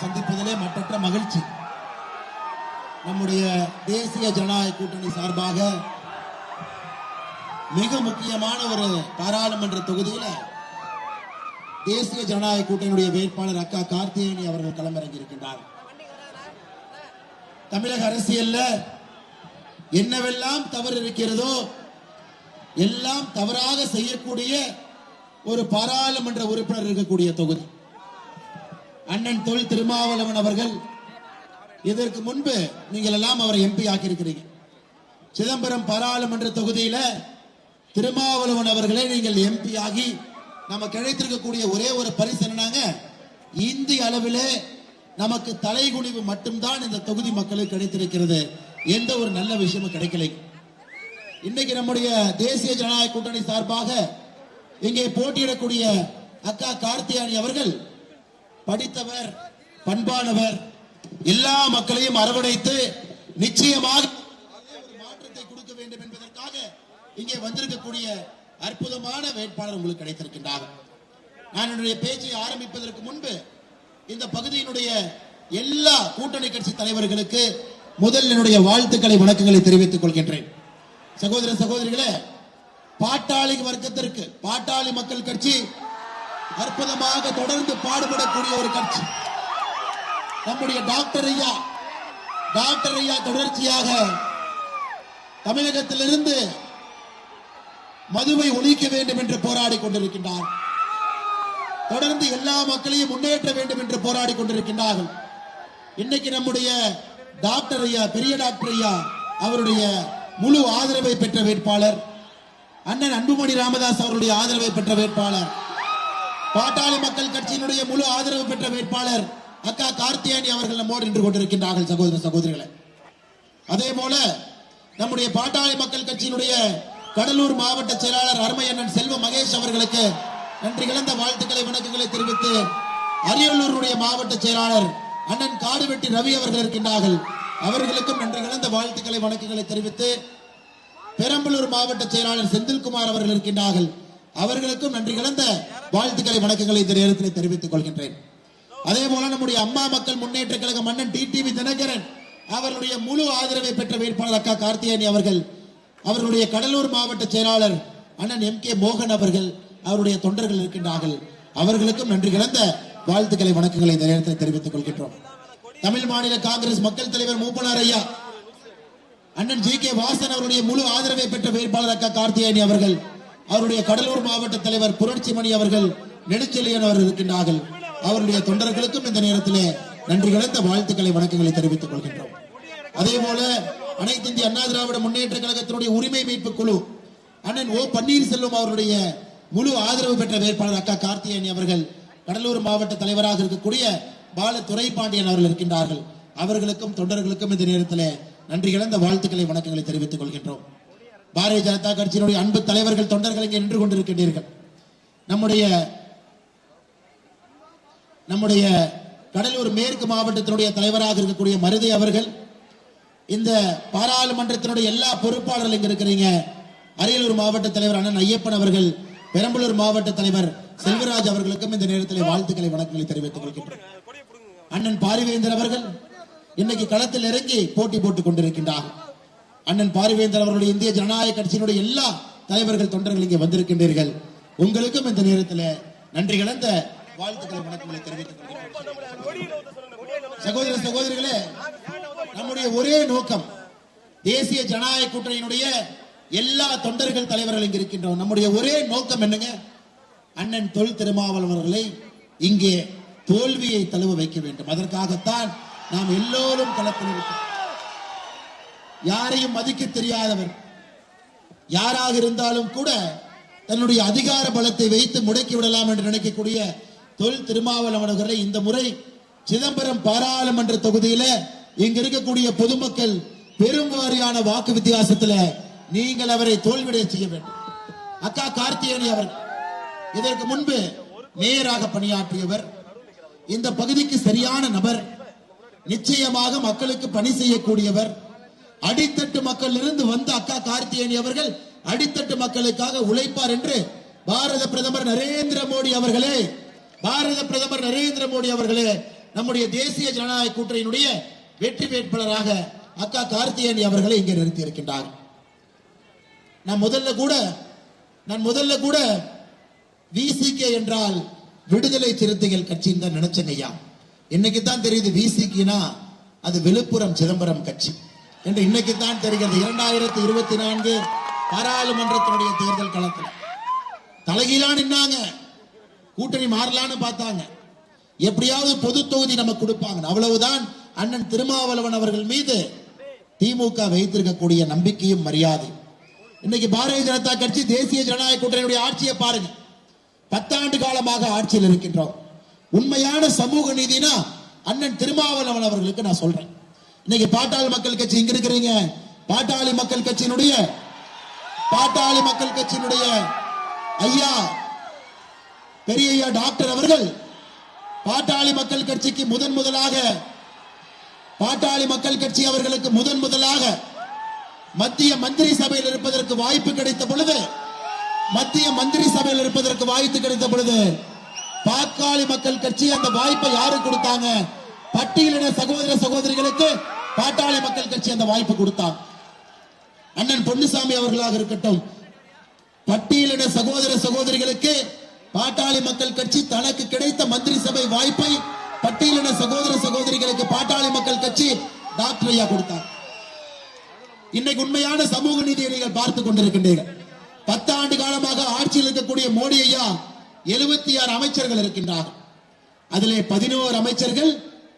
சந்திப்பதிலே மற்றற்ற மகிழ்ச்சி. நம்முடைய தேசிய ஜனநாயக கூட்டணி சார்பாக மிக முக்கியமான ஒரு பாராளுமன்ற தொகுதியில தேசிய ஜனநாயக கூட்டணியுடைய வேட்பாளர் அக்கா கார்த்திகேயனி அவர்கள் களமிறங்கி இருக்கின்றார். தமிழக அரசியல்ல என்னவெல்லாம் தவறு இருக்கிறதோ எல்லாம் தவறாக செய்யக்கூடிய ஒரு பாராளுமன்ற உறுப்பினர் இருக்கக்கூடிய தொகுதி. அண்ணன் தொல் திருமாவளவன் அவர்கள் இதற்கு முன்பு நீங்கள் எல்லாம் அவரை எம்பி ஆக்கியிருக்கிறீங்க. சிதம்பரம் பாராளுமன்ற தொகுதியில திருமாவளவன் அவர்களை நீங்கள் எம்பி ஆகி நமக்கு கிடைத்திருக்கக்கூடிய ஒரே ஒரு பரிசு என்னன்னாங்க, இந்திய அளவிலே நமக்கு தலைகுனிவு மட்டும்தான் இந்த தொகுதி மக்களுக்கு கிடைத்திருக்கிறது. எந்த ஒரு நல்ல விஷயமும் கிடைக்கலை. இன்னைக்கு நம்முடைய தேசிய ஜனநாயக கூட்டணி சார்பாக இங்கே போட்டியிடக்கூடிய அக்கா கார்த்திகேயனி அவர்கள் படித்தவர், பண்பானவர், எல்லா மக்களையும் அரவணைத்து நிச்சயமாக மாற்றத்தை கொடுக்க வேண்டும் என்பதற்காக இங்கே வந்திருக்கக்கூடிய அற்புதமான வேட்பாளர் உங்களுக்கு கிடைத்திருக்கின்றார். நான் என்னுடைய பேச்சை ஆரம்பிப்பதற்கு முன்பு இந்த பகுதியினுடைய எல்லா கூட்டணி கட்சி தலைவர்களுக்கு முதல் என்னுடைய வாழ்த்துக்களை, வணக்கங்களை தெரிவித்துக் கொள்கின்றேன். சகோதர சகோதரிகளே, பாட்டாளி வர்க்கத்திற்கு பாட்டாளி மக்கள் கட்சி அற்புதமாக தொடர்ந்து பாடுபடக்கூடிய ஒரு கட்சி. நம்முடைய டாக்டர் ஐயா தொடர்ச்சியாக தமிழகத்திலிருந்து மதுவை ஒழிக்க வேண்டும் என்று போராடி கொண்டிருக்கின்றார். தொடர்ந்து எல்லா மக்களையும் முன்னேற்ற வேண்டும் என்று போராடி கொண்டிருக்கின்றார்கள். இன்னைக்கு நம்முடைய டாக்டர் ஐயா, பெரிய டாக்டர் ஐயா அவருடைய முழு ஆதரவை பெற்ற வேட்பாளர், அண்ணன் அன்புமணி ராமதாஸ் அவருடைய ஆதரவை பெற்ற வேட்பாளர், பாட்டாளி மக்கள் கட்சியினுடைய முழு ஆதரவு பெற்ற வேட்பாளர் அக்கா கார்த்திகேயனி அவர்கள் நம்மோடு நின்று கொண்டிருக்கின்றார்கள். சகோதர சகோதரிகளை, அதே போல நம்முடைய பாட்டாளி மக்கள் கட்சியினுடைய கடலூர் மாவட்ட செயலாளர் அருமை அண்ணன் செல்வ மகேஷ் அவர்களுக்கு நன்றி கலந்த வாழ்த்துக்களை, வணக்கங்களை தெரிவித்து, அரியலூருடைய மாவட்ட செயலாளர் அண்ணன் காடுவெட்டி ரவி அவர்கள் இருக்கின்றார்கள். அவர்களுக்கும் நன்றி கலந்த வாழ்த்துக்களை, வணக்கங்களை தெரிவித்து, பெரம்பலூர் மாவட்ட செயலாளர் செந்தில்குமார் அவர்கள் இருக்கின்றார்கள். அவர்களுக்கும் நன்றி கலந்த வாழ்த்துக்களை, வணக்கங்களை இந்த நேரத்தில் தெரிவித்துக் கொள்கின்றேன். அதே போல நம்முடைய அம்மா மக்கள் முன்னேற்ற கழகம் அண்ணன் டிடிவி தினகரன் அவர்களுடைய முழு ஆதரவை பெற்ற வேட்பாளர் அக்கா கார்த்திகேயனி அவர்கள், அவர்களுடைய கடலூர் மாவட்ட செயலாளர் அண்ணன் MK மோகன் அவர்கள், அவருடைய தொண்டர்கள் இருக்கின்றார்கள். அவர்களுக்கும் நன்றி கலந்த வாழ்த்துக்களை, வணக்கங்களை இந்த நேரத்தில் தெரிவித்துக் கொள்கின்றோம். தமிழ் மாநில காங்கிரஸ் மக்கள் தலைவர் மூப்பனார் ஐயா அண்ணன் GK வாசன் அவருடைய முழு ஆதரவை பெற்ற வேட்பாளர் அக்கா கார்த்திகேயனி அவர்கள், அவருடைய கடலூர் மாவட்ட தலைவர் புரட்சிமணி அவர்கள், நெடுச்செழியன் அவர்கள் இருக்கின்றார்கள். அவருடைய தொண்டர்களுக்கும் இந்த நேரத்திலே நன்றி கலந்த வாழ்த்துக்களை, வணக்கங்களை தெரிவித்துக் கொள்கின்றோம். அதே போல அனைத்து இந்திய அண்ணா திராவிட முன்னேற்ற கழகத்தினுடைய உரிமை மீட்பு குழு அண்ணன் O பன்னீர்செல்வம் அவருடைய முழு ஆதரவு பெற்ற வேட்பாளர் அக்கா கார்த்திகேயனி அவர்கள், கடலூர் மாவட்ட தலைவராக இருக்கக்கூடிய பால துரைபாண்டியன் அவர்கள் இருக்கின்றார்கள். அவர்களுக்கும் தொண்டர்களுக்கும் இந்த நேரத்தில் நன்றி கலந்த வாழ்த்துக்களை, வணக்கங்களை தெரிவித்துக் கொள்கின்றோம். பாரதிய ஜனதா கட்சியினுடைய அன்பு தலைவர்கள், தொண்டர்கள் இங்கே நின்று கொண்டிருக்கின்றீர்கள். நம்முடைய கடலூர் மேற்கு மாவட்டத்தினுடைய தலைவராக இருக்கக்கூடிய மருதை அவர்கள், இந்த பாராளுமன்றத்தினுடைய எல்லா பொறுப்பாளர்கள் இங்க இருக்கிறீங்க. அரியலூர் மாவட்ட தலைவர் அண்ணன் ஐயப்பன் அவர்கள், பெரம்பலூர் மாவட்ட தலைவர் செல்வராஜ் அவர்களுக்கும் இந்த நேரத்தில் வாழ்த்துக்களை, வணக்கங்களை தெரிவித்துக் கொள்கின்றனர். அண்ணன் பாரிவேந்தர் அவர்கள் இன்னைக்கு களத்தில் இறங்கி போட்டி போட்டுக் கொண்டிருக்கின்றார்கள். அண்ணன் பாரிவேந்தர் அவர்களுடைய இந்திய ஜனநாயக கட்சியினுடைய எல்லா தலைவர்கள், தொண்டர்கள் இங்கே வந்திருக்கின்றீர்கள். உங்களுக்கும் இந்த நேரத்தில் நன்றி கலந்த வாழ்த்துக்களை, வணக்கங்களை தெரிவித்துக் கொள்கிறேன். சகோதர சகோதரிகளே, நம்முடைய ஒரே நோக்கம், தேசிய ஜனநாயக கூட்டணியினுடைய எல்லா தொண்டர்கள், தலைவர்கள் இங்கு இருக்கின்றோம். நம்முடைய ஒரே நோக்கம் என்னங்க, அண்ணன் தொல் திருமாவளவன் அவர்களை இங்கே தோல்வியை தழுவ வைக்க வேண்டும். அதற்காகத்தான் நாம் எல்லோரும் களத்தில் இருக்கிறோம். யாரையும் மதிக்க தெரியாதவர் யாராக இருந்தாலும் கூட தன்னுடைய அதிகார பலத்தை வைத்து முடக்கி விடலாம் என்று நினைக்கக்கூடிய தொல் திருமாவளவன் அவர்களை இந்த முறை சிதம்பரம் பாராளுமன்ற தொகுதியில இங்க இருக்கக்கூடிய பொதுமக்கள் பெரும்வாரியான வாக்கு வித்தியாசத்தில் நீங்கள் அவரை தோல்விடைய செய்ய வேண்டும். அக்கா கார்த்திகேயனி அவர் இதற்கு முன்பு மேயராக பணியாற்றியவர், இந்த பகுதிக்கு சரியான நபர், நிச்சயமாக மக்களுக்கு பணி செய்யக்கூடியவர். அடித்தட்டு மக்களிலிருந்து வந்த அக்கா கார்த்திகேயனி அவர்கள் அடித்தட்டு மக்களுக்காக உழைப்பார் என்று பாரத பிரதமர் நரேந்திர மோடி அவர்களே நம்முடைய தேசிய ஜனநாயக கூட்டணியினுடைய வெற்றி வேட்பாளராக அக்கா கார்த்திகேயன் அவர்களை இங்கே நிறுத்தி இருக்கின்றார். நான் முதல்ல கூட விசிகே என்றால் விடுதலை சிறுத்தைகள் கட்சின்னு தான் நினைச்சேங்க ஐயா. இன்னைக்கு தான் தெரியுது விசிகேனா அது விழுப்புரம் சிதம்பரம் கட்சி என்று இன்னைக்கு தான் தெரிகிறது. 2024 பாராளுமன்றத்தினுடைய தேர்தல் களத்தில் தலைகீழா நின்னாங்க. கூட்டணி மாறலான்னு பார்த்தாங்க. எப்படியாவது பொது தொகுதி நமக்கு கொடுப்பாங்க. அவ்வளவுதான் அண்ணன் திருமாவளவன் அவர்கள் மீது திமுக வைத்திருக்கக்கூடிய நம்பிக்கையும் மரியாதை. இன்னைக்கு பாரதிய ஜனதா கட்சி தேசிய ஜனநாயக கூட்டணியுடைய ஆட்சியை பாருங்க. 10 ஆண்டு காலமாக ஆட்சியில் இருக்கின்றோம். உண்மையான சமூக நீதினா அண்ணன் திருமாவளவன் அவர்களுக்கு நான் சொல்றேன். இன்னைக்கு பாட்டாளி மக்கள் கட்சி இங்க இருக்கிறீங்க. பாட்டாளி மக்கள் கட்சியினுடைய ஐயா பெரிய ஐயா டாக்டர் அவர்கள் பாட்டாளி மக்கள் கட்சிக்கு அவர்களுக்கு முதலாக மத்திய மந்திரி சபையில் இருப்பதற்கு வாய்ப்பு கிடைத்த பொழுது பாட்டாளி மக்கள் கட்சி அந்த வாய்ப்பை யாரு கொடுத்தாங்க? பட்டியலின சகோதரிகளுக்கு பாட்டாளி மக்கள் கட்சி அந்த வாய்ப்பு கொடுத்தாங்க. அண்ணன் பொன்னுசாமி அவர்களாக இருக்கட்டும், பட்டியலின சகோதரிகளுக்கு பாட்டாளி மக்கள் கட்சி தனக்கு கிடைத்த மந்திரி சபை வாய்ப்பை பட்டியலின சகோதரிகளுக்கு பாட்டாளி மக்கள் கட்சி டாக்டர் ஐயா கொடுத்தார். இன்னைக்கு உண்மையான சமூக நீதியை நீங்கள் பார்த்துக் கொண்டிருக்கின்றீர்கள். 10 ஆண்டு காலமாக ஆட்சியில் இருக்கக்கூடிய மோடி ஐயா 76 அமைச்சர்கள் இருக்கின்றார்கள். அதிலே 11 அமைச்சர்கள்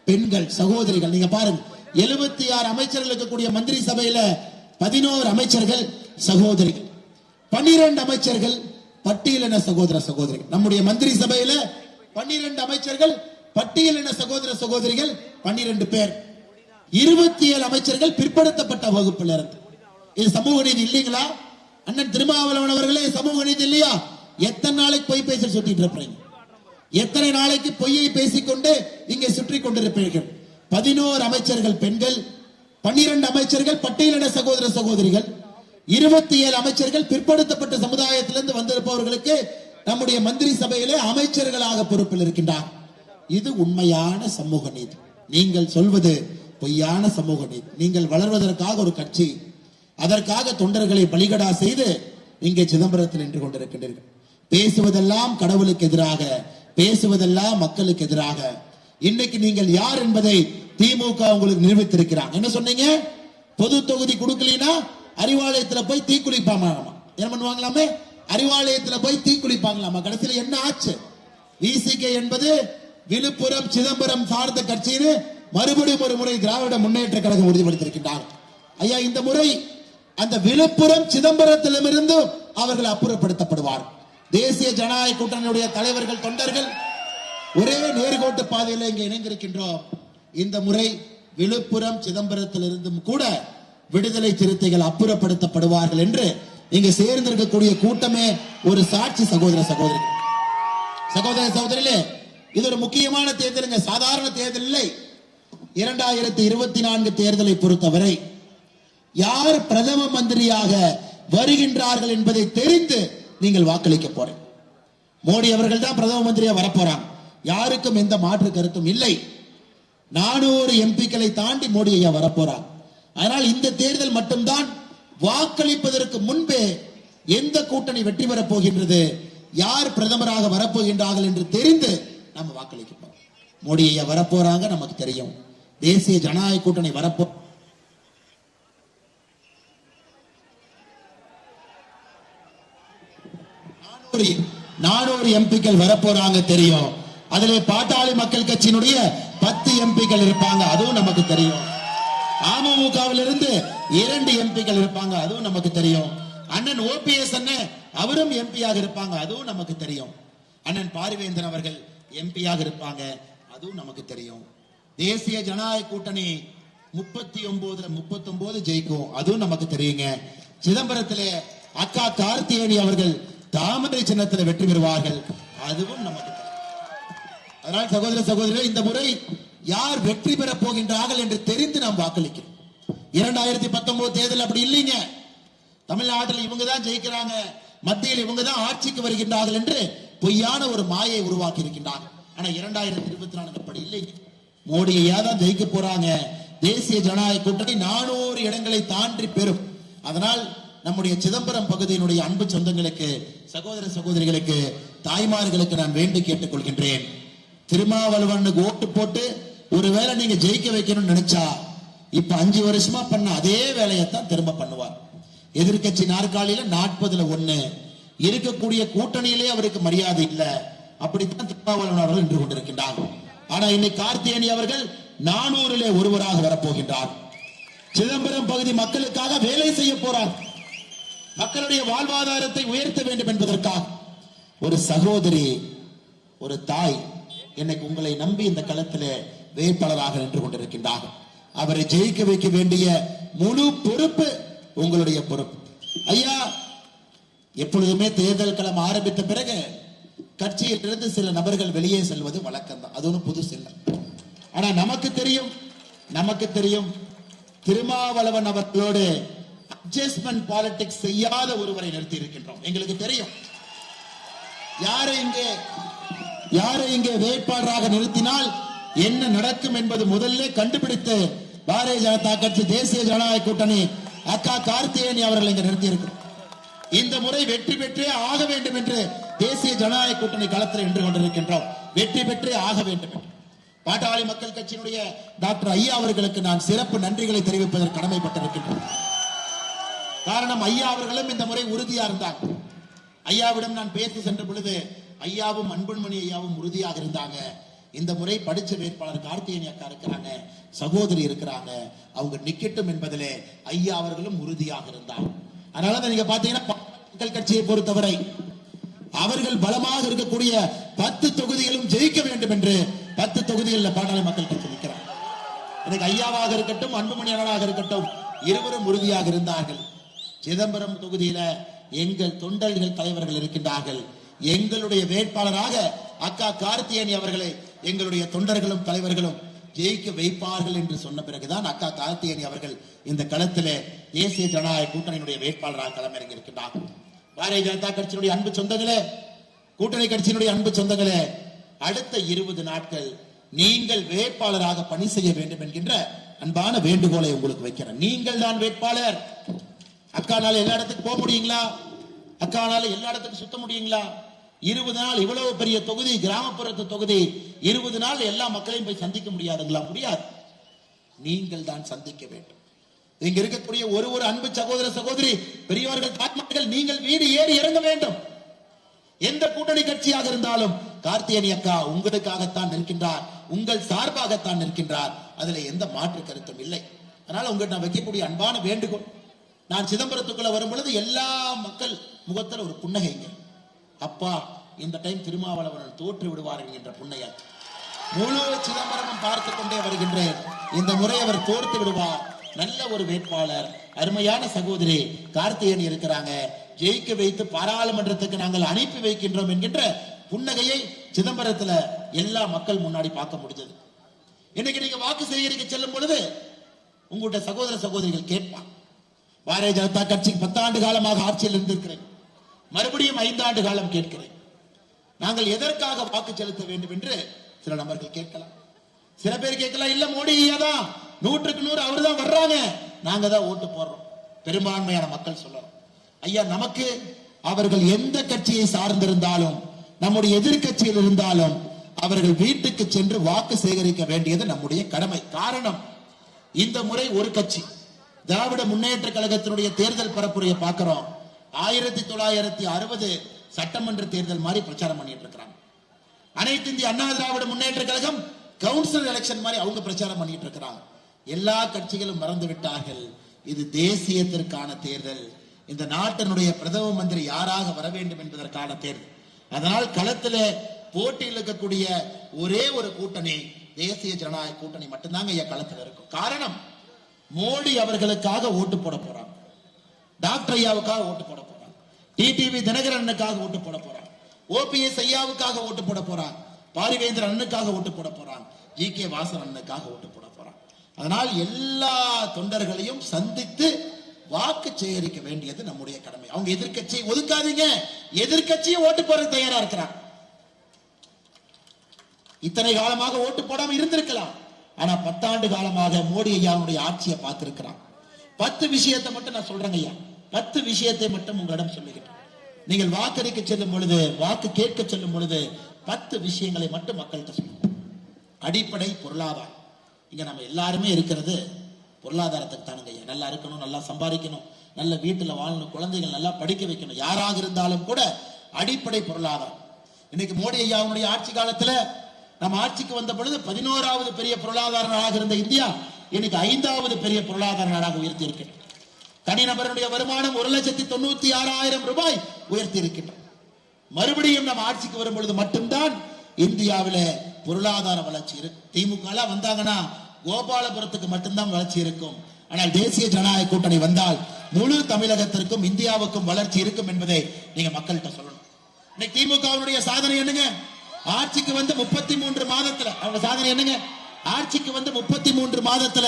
பெண்கள் சகோதரிகள். நீங்க பாருங்க, 76 அமைச்சர்கள் இருக்கக்கூடிய மந்திரி சபையில 11 அமைச்சர்கள் சகோதரிகள், 12 அமைச்சர்கள் பட்டியலின சகோதரிகள். நம்முடைய மந்திரி சபையில 12 அமைச்சர்கள் பட்டியலின சகோதரிகள் 12 பேர், 27 அமைச்சர்கள் பிற்படுத்தப்பட்ட வகுப்பில் இருந்து. இது சமூக நீதி இல்லைங்களா? அண்ணன் திருமாவளவன் அவர்களே சமூக நீதி இல்லையா? எத்தனை நாளைக்கு பொய் பேசி சுத்திட்டு இருப்பீங்க? எத்தனை நாளைக்கு பொய்யை பேசிக்கொண்டு இங்கே சுற்றி கொண்டிருப்பீர்கள்? 11 அமைச்சர்கள் பெண்கள், 12 அமைச்சர்கள் பட்டியலின சகோதரிகள், 27 அமைச்சர்கள் பிற்படுத்தப்பட்ட சமுதாயத்திலிருந்து வந்திருப்பவர்களுக்கு நம்முடைய மந்திரி சபையிலே அமைச்சர்களாக பொறுப்பில் இருக்கின்றார். இது உண்மையான சமூக நீதி. நீங்கள் சொல்வது பொய்யான சமூக நீதி. நீங்கள் வளர்வதற்காக ஒரு கட்சி, அதற்காக தொண்டர்களை பலிகடா செய்து இங்கே சிதம்பரத்தில் நின்று கொண்டிருக்கின்றீர்கள். பேசுவதெல்லாம் கடவுளுக்கு எதிராக, பேசுவதெல்லாம் மக்களுக்கு எதிராக. இன்னைக்கு நீங்கள் யார் என்பதை திமுக உங்களுக்கு நிரூபித்திருக்கிறாங்க. என்ன சொன்னீங்க? பொது தொகுதி கொடுக்கலனா அறிவாலயத்தில் போய் தீக்குளிப்பாங்களாமா. என்ன பண்ணுவாங்களாமே? அறிவாலயத்தில் போய் தீக்குளிப்பாங்களாமா. கடைசியில் என்ன ஆச்சு? விசிகே என்பது விழுப்புரம் சிதம்பரம் சார்ந்த கட்சின்னு மறுபடியும் ஒரு முறை திராவிட முன்னேற்ற கழகம் உறுதிப்படுத்தியிருக்கின்றார். ஐயா, இந்த முறை அந்த விழுப்புரம் சிதம்பரத்திலிருந்து அவர்கள் அப்புறப்படுத்தப்படுவார். தேசிய ஜனநாயக கூட்டணியுடைய தலைவர்கள் தொண்டர்கள் ஒரே நேர்கோட்டு பாதையில் இங்கே இணைந்திருக்கின்றோம். இந்த முறை விழுப்புரம் சிதம்பரத்திலிருந்தும் கூட விடுதலை சிறுத்தைகள் அப்புறப்படுத்தப்படுவார்கள் என்று இங்கு சேர்ந்திருக்கக்கூடிய கூட்டமே ஒரு சாட்சி. சகோதரிகளே, இது ஒரு முக்கியமான தேர்தலுங்க, சாதாரண தேர்தல் இல்லை. 2024 தேர்தலை பொறுத்தவரை யார் பிரதம மந்திரியாக வருகின்றார்கள் என்பதை தெரிந்து நீங்கள் வாக்களிக்க போறீங்க. மோடி அவர்கள் தான் பிரதம மந்திரியா வரப்போறாங்க. யாருக்கும் எந்த மாற்று கருத்தும் இல்லை. 400 எம்பிக்களை தாண்டி மோடி ஐயா வரப்போறாங்க. அதனால் இந்த தேர்தல் மட்டும்தான் வாக்களிப்பதற்கு முன்பே எந்த கூட்டணி வெற்றி பெறப் போகின்றது, யார் பிரதமராக வரப்போகின்றார்கள் என்று தெரிந்து நம்ம வாக்களிக்க போறோம். மோடி ஐயா வரப்போறாங்க, நமக்கு தெரியும். தேசிய ஜனநாயக கூட்டணி வரப்போ 400 எம்பிக்கள் வரப்போறாங்க தெரியும். அதிலே பாட்டாளி மக்கள் கட்சியினுடைய 10 எம்பிக்கள் இருப்பாங்க, அதுவும் நமக்கு தெரியும். அமமுகவில் இருந்து 2 எம்பிக்கள் இருப்பாங்க, அதுவும் நமக்கு தெரியும். அண்ணன் ஓபிஎஸ் அண்ணன் அவரும் எம்பியாக இருப்பாங்க, அதுவும் நமக்கு தெரியும். அண்ணன் பாரிவேந்தன் அவர்கள் எம்பியாக இருப்பாங்க, அதுவும் நமக்கு தெரியும். தேசிய ஜனநாயக கூட்டணி 39 ஜெயிக்கும், அதுவும் நமக்கு தெரியுங்க. சிதம்பரத்திலே அக்கா கார்த்திகேயன் அவர்கள் தாமரை சின்னத்தில் வெற்றி பெறுவார்கள், அதுவும் நமக்கு தெரியும். அதனால் சகோதரர்களே, இந்த முறை யார் வெற்றி பெற போகின்றார்கள் என்று தெரிந்து நாம் வாக்களிக்கிறோம். 2019 தேர்தல் அப்படி இல்லைங்க. தமிழ்நாட்டில் இவங்க தான் ஜெயிக்கிறாங்க, மத்தியில் இவங்க தான் ஆட்சிக்கு வருகின்றார்கள் என்று பொய்யான ஒரு மாயை உருவாக்கி இருக்கின்றார்கள். ஆனா 2024 அப்படி இல்லைங்க. மோடி ஐயா தான் ஜெயிக்க போறாங்க. தேசிய ஜனநாயக கூட்டணி 400 இடங்களை தாண்டி பெறும். அதனால் நம்முடைய சிதம்பரம் பகுதியினுடைய அன்பு சொந்தங்களுக்கு, சகோதர சகோதரிகளுக்கு, தாய்மார்களுக்கு நான் வேண்டி கேட்டுக் கொள்கின்றேன். திருமாவளவனுக்கு ஓட்டு போட்டு ஒருவேளை நீங்க ஜெயிக்க வைக்கணும்னு நினைச்சா இப்ப 5 வருஷமா பண்ண அதே வேலையைத்தான் திரும்ப பண்ணுவார். எதிர்கட்சி நாற்காலியில 40ல் 1 இருக்கக்கூடிய கூட்டணியிலே அவருக்கு மரியாதை இல்ல. அப்படித்தான் திருமாவளவன் அவர்கள் நின்று கொண்டிருக்கின்றார். ஆனா இன்னைக்கு கார்த்திகேயன் அவர்கள் 400லே ஒருவராக வரப்போகின்றார். சிதம்பரம் பகுதி மக்களுக்காக வேலை செய்ய போறார். மக்களுடைய வாழ்வாதாரத்தை உயர்த்த வேண்டும் என்பதற்காக ஒரு சகோதரி, ஒரு தாய் இன்னைக்கு உங்களை நம்பி இந்த களத்திலே வேட்பாளராக நின்று கொண்டிருக்கின்றார். அவரை ஜெயிக்க வைக்க வேண்டிய முழு பொறுப்பு உங்களுடைய பொறுப்பு. ஐயா, எப்பொழுதுமே தேர்தல் களம் ஆரம்பித்த பிறகு கட்சியிலிருந்து சில நபர்கள் வெளியே செல்வது வழக்கம் தான். அது ஒன்றும் புதுசு இல்லை. ஆனா நமக்கு தெரியும் திருமாவளவன் அவர்களோடு அட்ஜஸ்ட்மெண்ட் பாலிடிக்ஸ் செய்யாத ஒருவரை நிறுத்தி இருக்கின்றோம். எங்களுக்கு தெரியும் யாரை இங்கே வேட்பாளராக நிறுத்தினால் என்ன நடக்கும் என்பது முதல்ல கண்டுபிடித்து பாரதிய ஜனதா கட்சி, தேசிய ஜனநாயக கூட்டணி அக்கா கார்த்திகேயன் அவர்கள் இங்கே நிறுத்தி இருக்கிறோம். இந்த முறை வெற்றி பெற்றே ஆக வேண்டும் என்று தேசிய ஜனநாயக கூட்டணி களத்தில் நின்று கொண்டிருக்கின்றோம். வெற்றி பெற்றே ஆக வேண்டும் என்று பாட்டாளி மக்கள் கட்சியினுடைய டாக்டர் ஐயா அவர்களுக்கு நான் சிறப்பு நன்றிகளை தெரிவிப்பதற்கு கடமைப்பட்டிருக்கின்றோம். காரணம், ஐயா அவர்களும் இந்த முறை உறுதியா இருந்தாங்க. ஐயாவிடம் நான் பேசி சென்ற பொழுது ஐயாவும் அன்புமணி ஐயாவும் உறுதியாக இருந்தாங்க. இந்த முறை படிச்ச வேட்பாளர் கார்த்திகேயன் அக்கா இருக்கிறாங்க, சகோதரி இருக்கிறாங்க, அவங்க நிக்கட்டும் என்பதிலே ஐயா அவர்களும் உறுதியாக இருந்தார். அதனால நீங்க பாத்தீங்கன்னா மக்கள் கட்சியை பொறுத்தவரை அவர்கள் பலமாக இருக்கக்கூடிய 10 தொகுதிகளும் ஜெயிக்க வேண்டும் என்று 10 தொகுதிகளில் பாட்டாளி மக்கள் கட்சி நிற்கிறார். எனக்கு ஐயாவாக இருக்கட்டும், அன்புமணி அண்ணனாக இருக்கட்டும், இருவரும் உறுதியாக இருந்தார்கள். சிதம்பரம் தொகுதியில எங்கள் தொண்டர்கள் தலைவர்கள் இருக்கின்றார்கள். எங்களுடைய வேட்பாளராக அக்கா கார்த்திகேயன் அவர்களை எங்களுடைய தொண்டர்களும் தலைவர்களும் ஜெயிக்க வைப்பார்கள் என்று சொன்ன பிறகுதான் அக்கா கார்த்திகேயன் அவர்கள் இந்த களத்திலே தேசிய ஜனநாயக கூட்டணியினுடைய வேட்பாளராக களமிறங்கி இருக்கின்றார்கள். பாரதிய ஜனதா கட்சியினுடைய அன்பு சொந்தங்களே, கூட்டணி கட்சியினுடைய அன்பு சொந்தங்களே, அடுத்த 20 நாட்கள் நீங்கள் வேட்பாளராக பணி செய்ய வேண்டும் என்கின்ற அன்பான வேண்டுகோளை உங்களுக்கு வைக்கிறேன். நீங்கள் தான் வேட்பாளர். அக்கானால எல்லா இடத்துக்கு போக முடியுங்களா? அக்கானால எல்லா இடத்துக்கும் சுத்த முடியுங்களா? 20 நாள் இவ்வளவு பெரிய தொகுதி, கிராமப்புறத்து தொகுதி, 20 நாள் எல்லா மக்களையும் போய் சந்திக்க முடியாதுங்களா? முடியாது. நீங்கள் தான் சந்திக்க வேண்டும். இங்க இருக்கக்கூடிய ஒரு அன்பு சகோதர சகோதரி, பெரியவர்கள், தாய்மார்கள், நீங்கள் வீடு ஏறி இறங்க வேண்டும். எந்த கூட்டணி கட்சியாக இருந்தாலும் கார்த்திகேயன் அக்கா உங்களுக்காகத்தான் நிற்கின்றார், உங்கள் சார்பாகத்தான் நிற்கின்றார். அதுல எந்த மாற்று கருத்தும் இல்லை. அதனால உங்களுக்கு நான் வைக்கக்கூடிய அன்பான வேண்டுகோள், நான் சிதம்பரத்துக்குள்ள வரும் பொழுது எல்லா மக்கள் முகத்தில் ஒரு புன்னகைங்க. அப்பா, இந்த டைம் திருமாவளவன் தோற்று விடுவார் என்கின்ற புன்னையா முழு சிதம்பரமும் பார்த்து கொண்டே வருகின்றேன். இந்த முறை அவர் தோற்று விடுவார். நல்ல ஒரு வேட்பாளர், அருமையான சகோதரி கார்த்திகேயன் இருக்கிறாங்க, ஜெயிக்க வைத்து பாராளுமன்றத்துக்கு நாங்கள் அனுப்பி வைக்கின்றோம் என்கின்ற புன்னகையை சிதம்பரத்துல எல்லா மக்கள் முன்னாடி பார்க்க முடிஞ்சது. இன்னைக்கு நீங்க வாக்கு சேகரிக்க செல்லும் பொழுது உங்களுடைய சகோதர சகோதரிகள் கேட்பான், பாரதிய ஜனதா கட்சிக்கு 10 ஆண்டு காலமாக ஆட்சியில் இருந்திருக்கிறேன், மறுபடியும் 5 ஆண்டு காலம் கேட்கிறேன், நாங்கள் எதற்காக வாக்கு செலுத்த வேண்டும் என்று சில நபர்கள் கேட்கலாம். சில பேர் கேட்கலாம், இல்ல மோடி தான் 100க்கு 100 அவர் தான் வர்றாங்க, நாங்க தான் ஓட்டு போடுறோம். பெரும்பான்மையான மக்கள் சொல்லலாம், ஐயா, நமக்கு அவர்கள் எந்த கட்சியை சார்ந்திருந்தாலும், நம்முடைய எதிர்கட்சியில் இருந்தாலும் அவர்கள் வீட்டுக்கு சென்று வாக்கு சேகரிக்க வேண்டியது நம்முடைய கடமை. காரணம், இந்த முறை ஒரு கட்சி திராவிட முன்னேற்ற கழகத்தினுடைய தேர்தல் பரப்புரையை பார்க்கிறோம். 1960 சட்டமன்ற தேர்தல் மாதிரி பிரச்சாரம் பண்ணிட்டு இருக்கிறாங்க. அனைத்து இந்திய அண்ணா திராவிட முன்னேற்ற கழகம் கவுன்சில் எலெக்ஷன் மாதிரி அவங்க பிரச்சாரம் பண்ணிட்டு இருக்கிறாங்க. எல்லா கட்சிகளும் மறந்து விட்டார்கள், இது தேசியத்திற்கான தேர்தல், இந்த நாட்டினுடைய பிரதம மந்திரி யாராக வர வேண்டும் என்பதற்கான தேர்தல். அதனால் களத்தில் போட்டியில் இருக்கக்கூடிய ஒரே ஒரு கூட்டணி தேசிய ஜனநாயக கூட்டணி மட்டும்தாங்க ஐயா களத்தில் இருக்கும். காரணம், மோடி அவர்களுக்காக ஓட்டு போட போறாங்க, டாக்டர் ஐயாவுக்காக ஓட்டு போட போறாங்க, டிடிவி தினகரனுக்காக ஓட்டு போட போறாங்க, ஓபிஎஸ் ஐயாவுக்காக ஓட்டு போட போறாங்க, பாரிவேந்தர் அண்ணனுக்காக ஓட்டு போட போறாங்க, ஜி.கே. வாசன் அண்ணனுக்காக ஓட்டு போட போறாங்க. அதனால் எல்லா தொண்டர்களையும் சந்தித்து வாக்கு சேகரிக்க வேண்டியது நம்முடைய கடமை. அவங்க எதிர்கட்சியை ஒதுக்காதீங்க, எதிர்கட்சியை ஓட்டு போட தயாரா இருக்கிறாங்க. இத்தனை காலமாக ஓட்டு போடாம இருந்திருக்கலாம், ஆனா 10 ஆண்டு காலமாக மோடி ஐயாவுடைய ஆட்சியை பார்த்திருக்கிறான். 10 விஷயத்தை மட்டும் நான் சொல்றேங்க ஐயா, 10 விஷயத்தை மட்டும் உங்களிடம் சொல்லுகிறேன். நீங்கள் வாக்களிக்க செல்லும் பொழுது, வாக்கு கேட்க செல்லும் பொழுது 10 விஷயங்களை மட்டும் மக்கள்கிட்ட சொல்லுங்க. அடிப்படை பொருளாதாரம். இங்க நம்ம எல்லாருமே இருக்கிறது பொருளாதாரத்துக்கு தானுங்க ஐயா. நல்லா இருக்கணும், நல்லா சம்பாதிக்கணும், நல்ல வீட்டுல வாழணும், குழந்தைகள் நல்லா படிக்க வைக்கணும். யாராக இருந்தாலும் கூட அடிப்படை பொருளாதாரம். இன்னைக்கு மோடி ஐயாவுடைய ஆட்சி காலத்துல நம்ம ஆட்சிக்கு வந்த பொழுது 11வது பெரிய பொருளாதார நாடாக இருந்த இந்தியா இன்னைக்கு 5வது பெரிய பொருளாதார நாடாக உயர்த்தி இருக்கிறது. தனிநபருடைய வருமானம் 1,96,000 ரூபாய் உயர்த்தி இருக்கின்றோம். மறுபடியும் நம்ம ஆட்சிக்கு வரும் பொழுது மட்டும்தான் இந்தியாவில பொருளாதார வளர்ச்சி இருக்கும். திமுக வந்தாங்கன்னா கோபாலபுரத்துக்கு மட்டும்தான் வளர்ச்சி இருக்கும். ஆனால் தேசிய ஜனநாயக கூட்டணி வந்தால் முழு தமிழகத்திற்கும் இந்தியாவுக்கும் வளர்ச்சி இருக்கும் என்பதை நீங்க மக்கள்கிட்ட சொல்லணும். இன்னைக்கு திமுகவுடைய சாதனை என்னங்க? ஆட்சிக்கு வந்து 33 மாதத்துல அவங்க சாதனை என்னங்க? ஆட்சிக்கு வந்து 33 மாதத்துல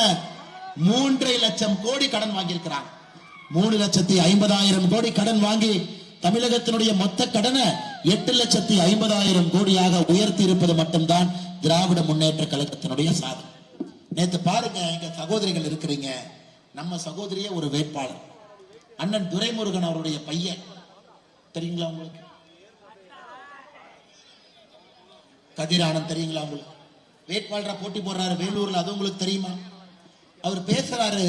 3.5 லட்சம் கோடி கடன் வாங்கி இருக்கிறாங்க. 3,50,000 கோடி கடன் வாங்கி தமிழகத்தினுடைய மொத்த கடனை 8,50,000 கோடியாக உயர்த்தி இருப்பது மட்டும்தான் திராவிட முன்னேற்ற கழகத்தினுடைய சாதனை. நேற்று பாருங்க, எங்க சகோதரிகள் இருக்கிறீங்க. நம்ம சகோதரிய ஒரு வேட்பாளர் அண்ணன் துரைமுருகன் அவருடைய பையன் தெரியுங்களா உங்களுக்கு? கதிரானந்த் தெரியுங்களா உங்களுக்கு? வேட்பாளரா போட்டி போடுறாரு வேலூர்ல, அது உங்களுக்கு தெரியுமா? அவர் பேசுறாரு,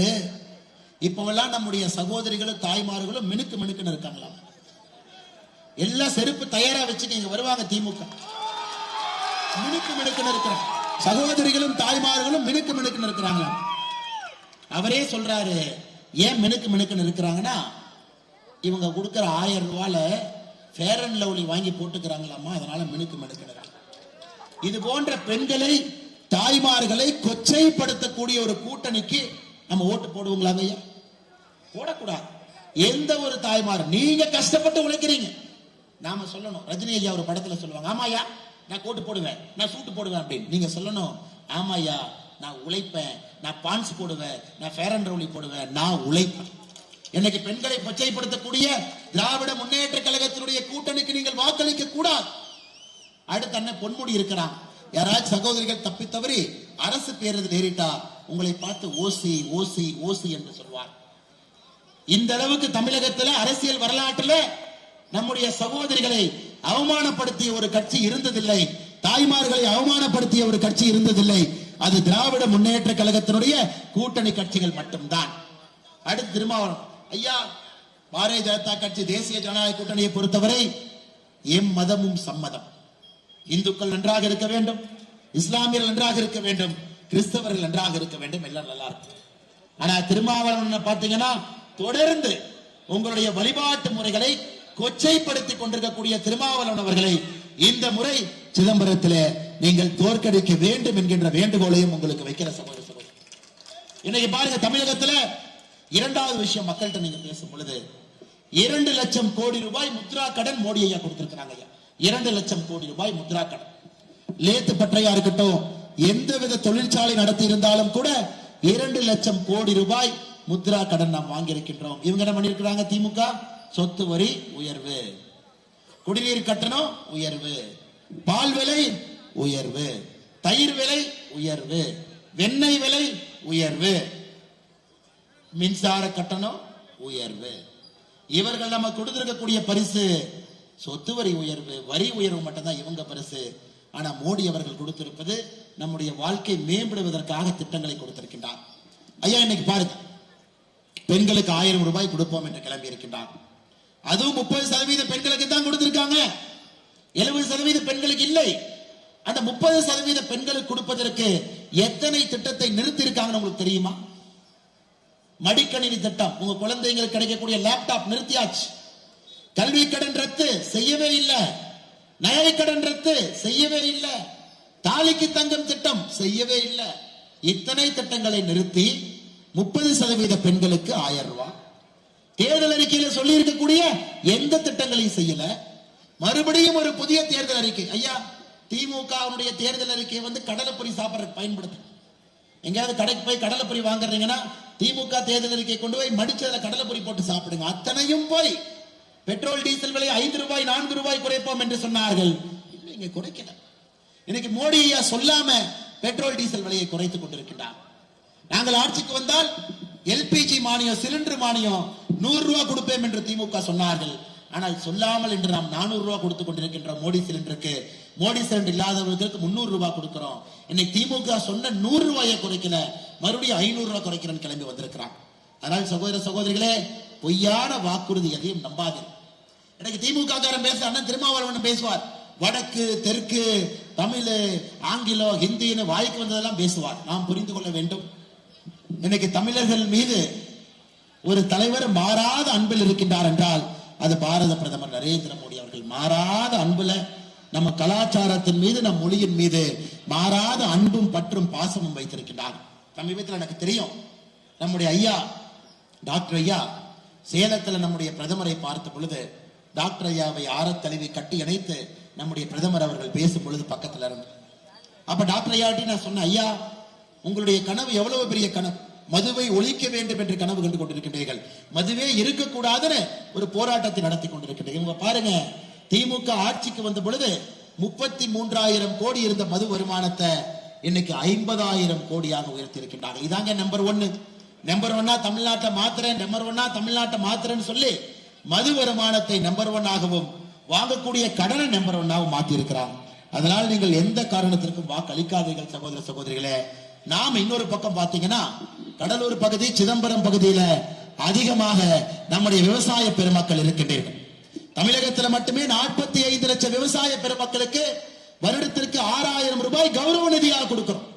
இப்பவெல்லாம் நம்முடைய சகோதரிகளும் தாய்மார்களும் மினுக்கு மினுக்குன்னு இருக்காங்களா, எல்லாம் செருப்பு தயாரா வச்சுட்டு இங்க வருவாங்க திமுக. மினுக்கு மினுக்குன்னு இருக்கிறாங்க சகோதரிகளும் தாய்மார்களும், மினுக்கு மினுக்குன்னு இருக்கிறாங்களா. அவரே சொல்றாரு, ஏன் மினுக்கு மினுக்குன்னு இருக்கிறாங்கன்னா, இவங்க கொடுக்கிற 1000 ரூபாயில ஃபேர் அண்ட் லவ்லி வாங்கி போட்டுக்கிறாங்களாமா, அதனால மினுக்கு மினுக்குன்னு. இது போன்ற பெண்களை, தாய்மார்களை கொச்சைப்படுத்தக்கூடிய ஒரு கூட்டணிக்கு நம்ம ஓட்டு போடுவோங்களாங்க ஐயா? போடக்கூடாது. எந்த ஒரு தாய்மார், நீங்க கஷ்டப்பட்டு உழைக்கிறீங்க, நாம சொல்லணும். ரஜினி ஐயா ஒரு படத்துல சொல்லுவாங்க, ஆமாயா நான் கோட்டு போடுவேன், நான் சூட்டு போடுவேன் அப்படின்னு. நீங்க சொல்லணும், ஆமாயா நான் உழைப்பேன், நான் பான்ஸ் போடுவேன், நான் ஃபேர் அண்ட் லவ்லி போடுவேன், நான் உழைப்பேன். இன்னைக்கு பெண்களை கொச்சைப்படுத்தக்கூடிய திராவிட முன்னேற்ற கழகத்தினுடைய கூட்டணிக்கு நீங்கள் வாக்களிக்க கூடாது. அடுத்த அண்ணன் பொன்முடி இருக்கிறான். யாராச்சும் சகோதரிகள் தப்பி தவறி அரசு பேருந்து ஏறிட்டா உங்களை பார்த்து ஓசி ஓசி ஓசி என்று சொல்வார். இந்த அளவுக்கு தமிழகத்தில் அரசியல் வரலாற்றில் நம்முடைய சகோதரிகளை அவமானப்படுத்திய ஒரு கட்சி இருந்ததில்லை, தாய்மார்களை அவமானப்படுத்திய ஒரு கட்சி இருந்ததில்லை. அது திராவிட முன்னேற்ற கழகத்தினுடைய கூட்டணி கட்சிகள் மட்டும்தான். அடுத்து திருமாவளவன் ஐயா, பாரதிய ஜனதா கட்சி தேசிய ஜனநாயக கூட்டணியை பொறுத்தவரை எம் மதமும் சம்மதம். இந்துக்கள் நன்றாக இருக்க வேண்டும், இஸ்லாமியர்கள் நன்றாக இருக்க வேண்டும், கிறிஸ்தவர்கள் நன்றாக இருக்க வேண்டும், எல்லாம் நல்லா இருக்கும். ஆனா திருமாவளவன் பாத்தீங்கன்னா தொடர்ந்து உங்களுடைய வழிபாட்டு முறைகளை கொச்சைப்படுத்திக் கொண்டிருக்கக்கூடிய திருமாவளவன் அவர்களை இந்த முறை சிதம்பரத்தில் நீங்கள் தோற்கடிக்க வேண்டும் என்கின்ற வேண்டுகோளையும் உங்களுக்கு வைக்கிற சகோதர சகோதரி. இன்னைக்கு பாருங்க, தமிழகத்தில் 2வது விஷயம் மக்கள்கிட்ட நீங்க பேசும் பொழுது 2 லட்சம் கோடி ரூபாய் முத்ரா கடன் மோடி ஐயா கொடுத்திருக்கிறாங்க. 2 லட்சம் கோடி ரூபாய் முத்ரா கடன். லேத்து பற்றையா இருக்கட்டும், எந்தவித தொழிற்சாலை நடத்தி இருந்தாலும் கூட 2 லட்சம் கோடி ரூபாய் முத்ரா கடன் நாம் வாங்கி இருக்கின்றோம். இவங்க என்ன பண்ணிருக்கிறாங்க? திமுக சொத்து வரி உயர்வு, குடிநீர் கட்டணம் உயர்வு, பால் விலை உயர்வு, தயிர் விலை உயர்வு, வெண்ணெய் விலை உயர்வு, மின்சார கட்டணம் உயர்வு. இவர்கள் நம்ம கொடுத்திருக்கக்கூடிய பரிசு சொத்து வரி உயர்வு, வரி உயர்வு மட்டும்தான் இவங்க பரிசு. ஆனா மோடி அவர்கள் கொடுத்திருப்பது நம்முடைய வாழ்க்கை மேம்படுவதற்காக திட்டங்களை கொடுத்திருக்கின்றார். ஐயா இன்னைக்கு பாருங்க, பெண்களுக்கு 1000 ரூபாய் கொடுப்போம் என்று கிளம்பி இருக்கின்றார். அதுவும் 30% பெண்களுக்கு தான் கொடுத்திருக்காங்க, 70% பெண்களுக்கு இல்லை. அந்த 30% பெண்களுக்கு கொடுப்பதற்கு எத்தனை திட்டத்தை நிறுத்தி இருக்காங்கன்னு உங்களுக்கு தெரியுமா? மடிக்கணினி திட்டம், உங்க குழந்தைங்களுக்கு கிடைக்கக்கூடிய லேப்டாப் நிறுத்தியாச்சு. கல்வி கடன் ரத்து செய்யவே இல்லை, நகை கடன் ரத்து செய்யவே இல்லை, தாலிக்கு தங்கம் திட்டம் செய்யவே இல்லை. இத்தனை திட்டங்களை நிறுத்தி 30% பெண்களுக்கு 1000 ரூபாய். தேர்தல் அறிக்கையில சொல்லி இருக்கக்கூடிய எந்த திட்டங்களையும் செய்யல. மறுபடியும் ஒரு புதிய தேர்தல் அறிக்கை. ஐயா, திமுக தேர்தல் அறிக்கையை வந்து கடலைப்பொரி சாப்பிட்றதுக்கு பயன்படுத்து. எங்கேயாவது கடைக்கு போய் கடலைப்பொரி வாங்குறீங்கன்னா திமுக தேர்தல் அறிக்கை கொண்டு போய் மடிச்சதுல கடலைப்பொரி போட்டு சாப்பிடுங்க. அத்தனையும் போய் பெட்ரோல் டீசல் விலை 5 ரூபாய் 4 ரூபாய் குறைப்போம் என்று சொன்னார்கள். இங்க குறைக்கல. இன்னைக்கு மோடி ஐயா சொல்லாம பெட்ரோல் டீசல் விலையை குறைத்துக் கொண்டிருக்கின்றார். நாங்கள் ஆட்சிக்கு வந்தால் எல்பிஜி மானியம், சிலிண்டர் மானியம் 100 ரூபாய் கொடுப்பேன் என்று திமுக சொன்னார்கள். ஆனால் சொல்லாமல் இன்று நாம் 400 ரூபாய் கொடுத்துக் கொண்டிருக்கின்றோம். மோடி சிலிண்டருக்கு, மோடி சிலிண்டர் இல்லாதவர்களுக்கு 300 ரூபாய் கொடுக்கிறோம். இன்னைக்கு திமுக சொன்ன 100 ரூபாயை குறைக்கல, மறுபடியும் 500 ரூபாய் குறைக்கிறேன்னு கிளம்பி வந்திருக்கிறான். அதனால் சகோதர சகோதரிகளே, பொய்யான வாக்குறுதி எதையும் நம்பாதீர்கள். எனக்கு திமுக காரன் பேச அண்ணன் திருமாவளவன் பேசுவார், வடக்கு தெற்கு தமிழ் ஆங்கிலம் ஹிந்தின்னு வாய்க்கு வந்ததெல்லாம் பேசுவார். நாம் புரிந்து கொள்ள வேண்டும், இன்னைக்கு தமிழர்கள் மீது ஒரு தலைவர் மாறாத அன்பில் இருக்கின்றார் என்றால் அது பாரத பிரதமர் நரேந்திர மோடி அவர்கள். மாறாத அன்புல நம்ம கலாச்சாரத்தின் மீது, நம் மொழியின் மீது மாறாத அன்பும் பற்றும் பாசமும் வைத்திருக்கின்றார். சமீபத்தில் எனக்கு தெரியும், நம்முடைய ஐயா டாக்டர் ஐயா சேலத்தில் நம்முடைய பிரதமரை பார்த்த பொழுது டாக்டர் ஐயாவை ஆரத்தழுவி கட்டி இணைத்து நம்முடைய பிரதமர் அவர்கள் பேசும் பொழுது பக்கத்துல இருந்து, அப்ப டாக்டர் ஐயாட்டி நான் சொன்னேன், ஐயா உங்களுடைய கனவு எவ்வளவு பெரிய கனவு, மதுவை ஒழிக்க வேண்டும் என்று கனவு கண்டு கொண்டிருக்கின்றீர்கள், மதுவே இருக்கக்கூடாதுன்னு ஒரு போராட்டத்தை நடத்தி கொண்டிருக்கின்றீர்கள். பாருங்க, திமுக ஆட்சிக்கு வந்த பொழுது 33,000 கோடி இருந்த மது வருமானத்தை இன்னைக்கு 50,000 கோடியாக உயர்த்தி இருக்கின்றார்கள். இதாங்க நம்பர் 1. நம்பர் 1 தமிழ்நாட்டை மாத்திரேன், நம்பர் 1 தமிழ்நாட்டை மாத்திரன்னு சொல்லி மது வருமானத்தை நம்பர் 1 ஆகவும் வாங்கக்கூடிய கடனை நம்பர் 1 மாத்தி இருக்கிறார். அதனால் நீங்கள் எந்த காரணத்திற்கும் வாக்களிக்காதீர்கள் சகோதர சகோதரிகளே. நாம் இன்னொரு பக்கம் பாத்தீங்கன்னா, கடலூர் பகுதி, சிதம்பரம் பகுதியில அதிகமாக நம்முடைய விவசாய பெருமக்கள் இருக்கின்றீர்கள். தமிழகத்தில் மட்டுமே 45 லட்சம் விவசாய பெருமக்களுக்கு வருடத்திற்கு 6,000 ரூபாய் கௌரவ நிதியாக கொடுக்கிறோம்.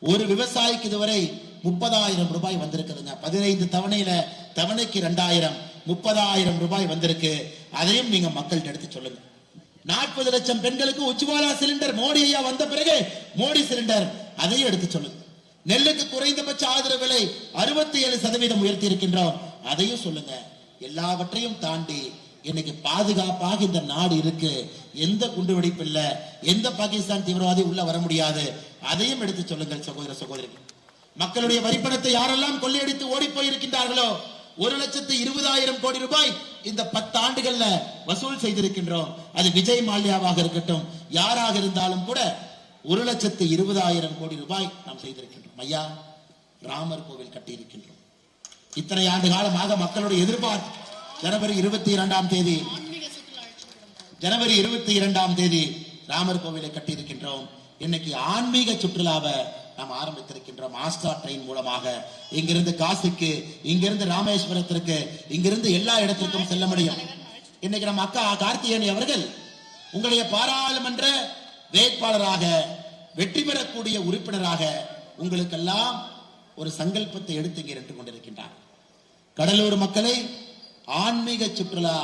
ஒரு விவசாயிக்கு இதுவரை 30,000 ரூபாய் வந்திருக்குதுங்க. 15 தவணையில தவணைக்கு 2,000, 30,000 ரூபாய் வந்திருக்கு. அதையும் நீங்க மக்கள்கிட்ட எடுத்து சொல்லுங்க. 40 லட்சம் பெண்களுக்கு உஜ்வாலா சிலிண்டர் மோடி ஐயா வந்த பிறகு மோடி சிலிண்டர், அதையும் எடுத்து சொல்லுங்க. நெல்லுக்கு குறைந்தபட்ச ஆதரவு விலை 67% உயர்த்தி இருக்கின்றோம், அதையும் சொல்லுங்க. எல்லாவற்றையும் தாண்டி இன்னைக்கு பாதுகாப்பாக இந்த நாடு இருக்கு, எந்த குண்டுவெடிப்பு இல்ல, எந்த பாகிஸ்தான் தீவிரவாதி உள்ள வர முடியாது, அதையும் எடுத்து சொல்லுங்கள் சகோதர சகோதரிகள். மக்களுடைய வரிப்பணத்தை யாரெல்லாம் கொள்ளையடித்து ஓடி போயிருக்கின்றார்களோ 1,20,000 கோடி ரூபாய் இந்த 10 ஆண்டுகள்ல வசூல் செய்திருக்கின்றோம். அது விஜய் மால்யாவாக இருக்கட்டும், யாராக இருந்தாலும் கூட 1,20,000 கோடி ரூபாய் நாம் செய்திருக்கின்றோம். ஐயா, ராமர் கோவில் கட்டி இருக்கின்றோம். இத்தனை ஆண்டு காலமாக மக்களுடைய எதிர்பார்ப்பு. ஜனவரி 22ஆம் தேதி ராமர் கோவிலை கட்டி இருக்கின்றோம். இன்னைக்கு ஆன்மீக சுற்றுலாவை நாம் ஆரம்பித்திருக்கின்றோம். ஆஸ்ட்ரா ட்ரெயின் மூலமாக இங்கிருந்து காசிக்கு, இங்கிருந்து ராமேஸ்வரத்திற்கு, இங்கிருந்து எல்லா இடத்திற்கும் செல்ல முடியும். இன்னைக்கு நம்ம அக்கா கார்த்திகேயனி அவர்கள் உங்களுடைய பாராளுமன்ற வேட்பாளராக, வெற்றி பெறக்கூடிய உறுப்பினராக உங்களுக்கெல்லாம் ஒரு சங்கல்பத்தை எடுத்து இங்கே நின்று கொண்டிருக்கின்றார். கடலூர் மக்களை ஆன்மீக சுற்றுலா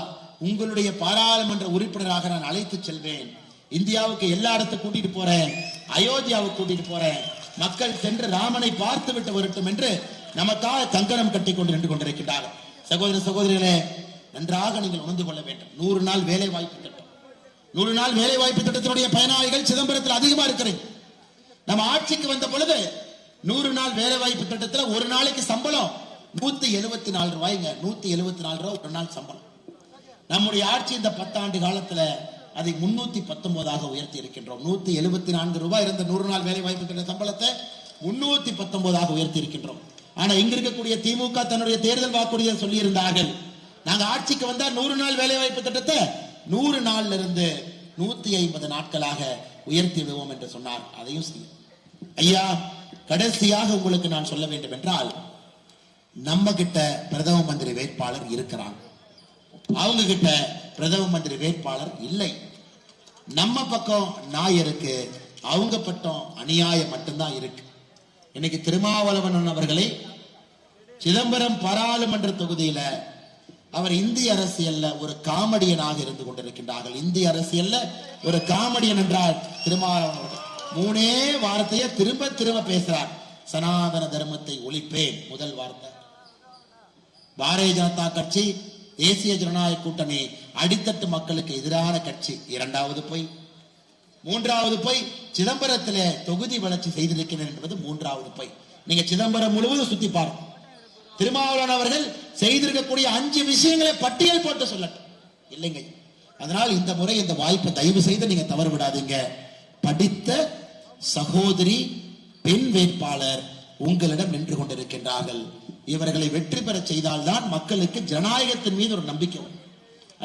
உங்களுடைய பாராளுமன்ற உறுப்பினராக நான் அழைத்து செல்வேன். இந்தியாவுக்கு எல்லா இடத்துக்கும் கூட்டிட்டு போறேன், அயோத்தியாவுக்கு கூட்டிட்டு போறேன், மக்கள் சென்று ராமனை பார்த்து விட்டு வரட்டும் என்று நமக்காக கங்கணம் கட்டி கொண்டு நின்று கொண்டிருக்கின்றார்கள். சகோதர சகோதரிகளே, நன்றாக நீங்கள் உணர்ந்து கொள்ள வேண்டும். 100 நாள் வேலை வாய்ப்பு திட்டம், 100 நாள் வேலை வாய்ப்பு திட்டத்தினுடைய பயனாளிகள் சிதம்பரத்தில் அதிகமா இருக்கிறது. நம்ம ஆட்சிக்கு வந்த பொழுது 100 நாள் வேலை வாய்ப்பு திட்டத்தில் ஒரு நாளைக்கு சம்பளம் 174 ரூபாய்ங்க. 174 ரூபாய் ஒரு நாள் சம்பளம். நம்முடைய ஆட்சி இந்த 10 ஆண்டு காலத்துல அதை 319ஆக உயர்த்தி இருக்கின்றோம். 174 ரூபாய் இருந்த 100 நாள் வேலை வாய்ப்பு திட்ட சம்பளத்தை 319ஆக உயர்த்தி இருக்கின்றோம். ஆனா இங்க இருக்கக்கூடிய திமுக தன்னுடைய தேர்தல் வாக்குறுதியை சொல்லி இருந்தார்கள், நாங்க ஆட்சிக்கு வந்தா 100 நாள் வேலை வாய்ப்பு திட்டத்தை 100 நாள்ல இருந்து 150 நாட்களாக உயர்த்தி விடுவோம் என்று சொன்னார். அதையும் செய்யும். ஐயா, கடைசியாக உங்களுக்கு நான் சொல்ல வேண்டும் என்றால், நம்ம கிட்ட பிரதம மந்திரி வேட்பாளர் இருக்கிறாங்க, அவங்க கிட்ட பிரதம மந்திரி வேட்பாளர் இல்லை. நம்ம பக்கம் நாய் இருக்கு, அவங்க பட்டம் அநியாயம் மட்டும்தான் இருக்கு. இன்னைக்கு திருமாவளவன் அவர்களை சிதம்பரம் பாராளுமன்ற தொகுதியில அவர் இந்திய அரசியல்ல ஒரு காமெடியனாக இருந்து கொண்டிருக்கின்றார்கள். இந்திய அரசியல்ல ஒரு காமெடியன் என்றால் திருமாவளவன் அவர்கள் 3 வார்த்தையை திரும்ப திரும்ப பேசுறார். சனாதன தர்மத்தை ஒழிப்பேன் முதல் வார்த்தை. பாரதிய ஜனதா கட்சி, தேசிய ஜனநாயக கூட்டணி அடித்தட்டு மக்களுக்கு எதிரான கட்சி, 2வது போய். 3வது போய் சிதம்பரத்திலே தொகுதி வளர்ச்சி செய்திருக்கிறேன் என்பது 3வது போய். நீங்க சிதம்பரம் முழுவதும் சுத்தி பாருங்க. திருமாவளவன் அவர்கள் செய்திருக்கக்கூடிய 5 விஷயங்களை பட்டியல் போட்டு சொல்லட்டும். இல்லைங்க. அதனால் இந்த முறை இந்த வாய்ப்பை தயவு செய்து நீங்க தவறு விடாதீங்க. படித்த சகோதரி பெண் வேட்பாளர் உங்களிடம் நின்று கொண்டிருக்கின்றார்கள். இவர்களை வெற்றி பெற செய்தால்தான் மக்களுக்கு ஜனநாயகத்தின் மீது ஒரு நம்பிக்கை வரும்.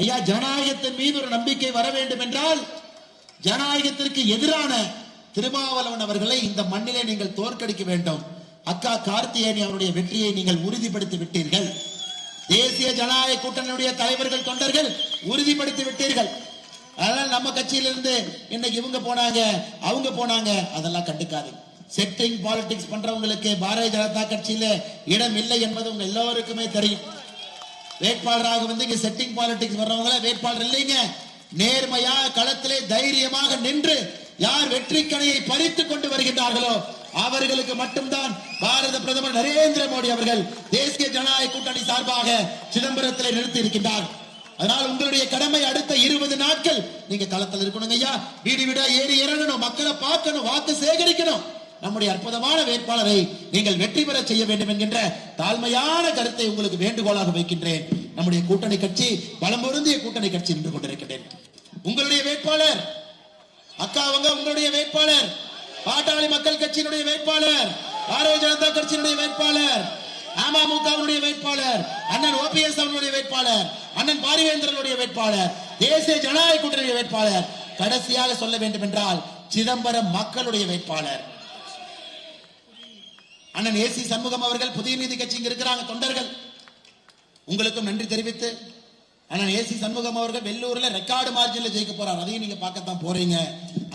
ஐயா, ஜனநாயகத்தின் மீது ஒரு நம்பிக்கை வர வேண்டும் என்றால் ஜனநாயகத்திற்கு எதிரான திருமாவளவன் அவர்களை இந்த மண்ணிலே நீங்கள் தோற்கடிக்க வேண்டும். அக்கா கார்த்திகேயனி அவருடைய வெற்றியை நீங்கள் உறுதிப்படுத்தி விட்டீர்கள். தேசிய ஜனநாயக கூட்டணியுடைய தலைவர்கள் தொண்டர்கள் உறுதிப்படுத்தி விட்டீர்கள். அதனால் நம்ம கட்சியிலிருந்து இன்னைக்கு இவங்க போனாங்க அவங்க போனாங்க அதெல்லாம் கண்டுக்காது. செட்டிங் பாலிடிக்ஸ் பண்றவங்களுக்கு பாரதிய ஜனதா கட்சியில இடம் இல்லை என்பது உங்க எல்லோருக்குமே தெரியும். வேட்பாளராக வந்து இங்க செட்டிங் பாலிடிக்ஸ் வர்றவங்கள வேட்பாளர் இல்லைங்க. நேர்மையா களத்திலே தைரியமாக நின்று யார் வெற்றி கணையை பறித்துக் கொண்டு வருகின்றார்களோ அவர்களுக்கு மட்டும்தான் பாரத பிரதமர் நரேந்திர மோடி அவர்கள் தேசிய ஜனநாயக கூட்டணி சார்பாக சிதம்பரத்தில் நிறுத்தி இருக்கின்றார். அதனால் உங்களுடைய கடமை அடுத்த 20 நாட்கள் நீங்க களத்தில் இருக்கணும் ஐயா. வீடு வீடா ஏறி இறங்கணும், மக்களை பார்க்கணும், வாக்கு சேகரிக்கணும். நம்முடைய அற்புதமான வேட்பாளரை நீங்கள் வெற்றி பெற செய்ய வேண்டும் என்கின்ற தாழ்மையான கருத்தை உங்களுக்கு வேண்டுகோளாக வைக்கின்றேன். நம்முடைய கூட்டணி கட்சி பலம் பொருந்திய கூட்டணி கட்சி நின்று கொண்டிருக்கின்றேன். உங்களுடைய வேட்பாளர் அக்கா அவங்க உங்களுடைய வேட்பாளர், பாட்டாளி மக்கள் கட்சியினுடைய வேட்பாளர், பாரதிய ஜனதா கட்சியினுடைய வேட்பாளர், அமமுகவினுடைய வேட்பாளர், அண்ணன் ஓபிஎஸ் அவர்களுடைய வேட்பாளர், அண்ணன் பாரிவேந்திரனுடைய வேட்பாளர், தேசிய ஜனநாயக கூட்டணியுடைய வேட்பாளர், கடைசியாக சொல்ல வேண்டும் என்றால் சிதம்பரம் மக்களுடைய வேட்பாளர் அண்ணன் ஏசி சண்முகம் அவர்கள். புதிய நீதி கட்சி இங்க இருக்கிறாங்க தொண்டர்கள், உங்களுக்கும் நன்றி தெரிவித்து அண்ணன் ஏசி சண்முகம் அவர்கள் வெள்ளூர்ல ரெக்கார்டு மார்ஜின்ல ஜெயிக்க போறார். அதையும் நீங்க பார்க்கத்தான் போறீங்க.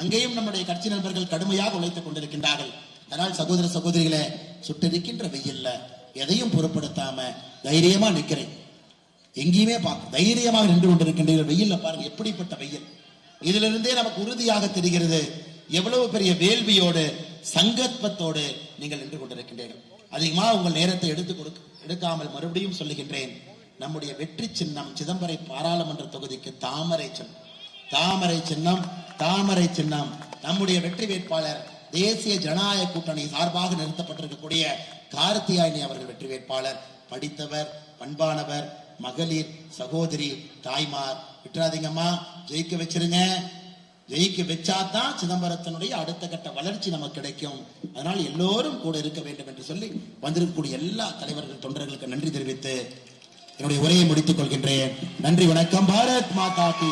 அங்கேயும் நம்முடைய கட்சி நண்பர்கள் கடுமையாக உழைத்துக் கொண்டிருக்கின்றார்கள். அதனால் சகோதர சகோதரிகளை சுட்டிருக்கின்ற வெயில்ல எதையும் பொருட்படுத்தாம தைரியமா நிக்கிறேன். எங்கேயுமே பார்க்க தைரியமாக நின்று கொண்டிருக்கின்றீர்கள். வெயில்ல பாருங்க எப்படிப்பட்ட வெயில். இதுல இருந்தே நமக்கு உறுதியாக தெரிகிறது எவ்வளவு பெரிய வேள்வியோடு சங்கல்பத்தோடு நீங்கள் நின்று கொண்டிருக்கின்றீர்கள். அதிகமாக உங்கள் நேரத்தை எடுக்காமல் மறுபடியும் சொல்லுகின்றேன். நம்முடைய வெற்றி சின்னம் சிதம்பரம் பாராளுமன்ற தொகுதிக்கு தாமரை சின்னம். தாமரை சின்னம், தாமரை சின்னம். நம்முடைய வெற்றி வேட்பாளர் தேசிய ஜனநாயக கூட்டணி சார்பாக நிறுத்தப்பட்டிருக்கக்கூடிய கார்த்திகேயனி அவர்கள் வெற்றி வேட்பாளர். படித்தவர், பண்பானவர், மகளிர், சகோதரி, தாய்மார். விட்டுறாதீங்கம்மா, ஜெயிக்க வச்சிருங்க. ஜெயிக்க வச்சாதான் சிதம்பரத்தினுடைய அடுத்த கட்ட வளர்ச்சி நமக்கு கிடைக்கும். அதனால் எல்லோரும் கூட இருக்க வேண்டும் என்று சொல்லி வந்திருக்கக்கூடிய எல்லா தலைவர்கள் தொண்டர்களுக்கு நன்றி தெரிவித்து என்னுடைய உரையை முடித்துக் கொள்கின்றேன். நன்றி, வணக்கம். பாரத் மாதா கி